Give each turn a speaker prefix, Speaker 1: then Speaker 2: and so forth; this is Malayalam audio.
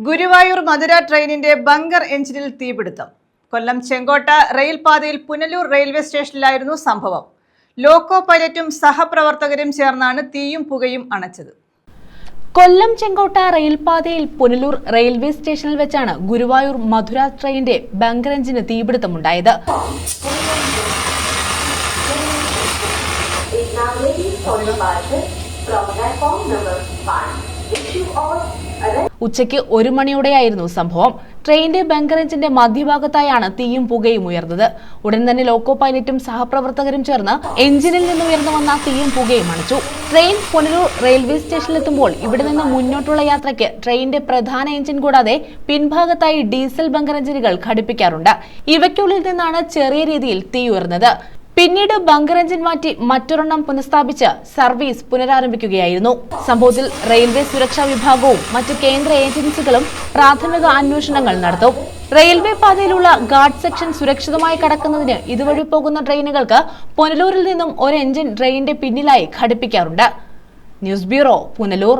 Speaker 1: ഗുരുവായൂർ മധുര ട്രെയിനിന്റെ ബങ്കർ എഞ്ചിനിൽ തീപിടുത്തം. കൊല്ലം ചെങ്കോട്ട റെയിൽപാതയിൽ പുനലൂർ റെയിൽവേ സ്റ്റേഷനിലായിരുന്നു സംഭവം. ലോക്കോ പൈലറ്റും സഹപ്രവർത്തകരും ചേർന്നാണ് തീയും പുകയും അണച്ചത്.
Speaker 2: കൊല്ലം ചെങ്കോട്ട റെയിൽപാതയിൽ പുനലൂർ റെയിൽവേ സ്റ്റേഷനിൽ വെച്ചാണ് ഗുരുവായൂർ മധുര ട്രെയിനിന്റെ ബങ്കർ എഞ്ചിന് തീപിടുത്തമുണ്ടായത്. ഉച്ചയ്ക്ക് 1 മണിയോടെയായിരുന്നു സംഭവം. ട്രെയിനിന്റെ ബങ്കർ എഞ്ചിന്റെ മധ്യഭാഗത്തായാണ് തീയും പുകയും ഉയർന്നത്. ഉടൻ തന്നെ ലോക്കോ പൈലറ്റും സഹപ്രവർത്തകരും ചേർന്ന് എഞ്ചിനിൽ നിന്ന് ഉയർന്നു വന്ന തീയും പുകയും അണച്ചു. ട്രെയിൻ പുനലൂർ റെയിൽവേ സ്റ്റേഷനിലെത്തുമ്പോൾ ഇവിടെ നിന്ന് മുന്നോട്ടുള്ള യാത്രയ്ക്ക് ട്രെയിനിന്റെ പ്രധാന എഞ്ചിൻ കൂടാതെ പിൻഭാഗത്തായി ഡീസൽ ബങ്കർ എഞ്ചിനുകൾ ഘടിപ്പിക്കാറുണ്ട്. ഇവയ്ക്കുള്ളിൽ നിന്നാണ് ചെറിയ രീതിയിൽ തീ ഉയർന്നത്. പിന്നീട് ബങ്കർ എഞ്ചിൻ മാറ്റി മറ്റൊരെണ്ണം പുനഃസ്ഥാപിച്ച് സർവീസ് പുനരാരംഭിക്കുകയായിരുന്നു. സംഭവത്തിൽ റെയിൽവേ സുരക്ഷാ വിഭാഗവും മറ്റ് കേന്ദ്ര ഏജൻസികളും പ്രാഥമിക അന്വേഷണങ്ങൾ നടത്തും. റെയിൽവേ പാതയിലുള്ള ഗാർഡ് സെക്ഷൻ സുരക്ഷിതമായി കടക്കുന്നതിന് ഇതുവഴി പോകുന്ന ട്രെയിനുകൾക്ക് പുനലൂരിൽ നിന്നും ഒരു എഞ്ചിൻ ട്രെയിനിന്റെ പിന്നിലായി ഘടിപ്പിക്കാറുണ്ട്. News bureau, Punalur.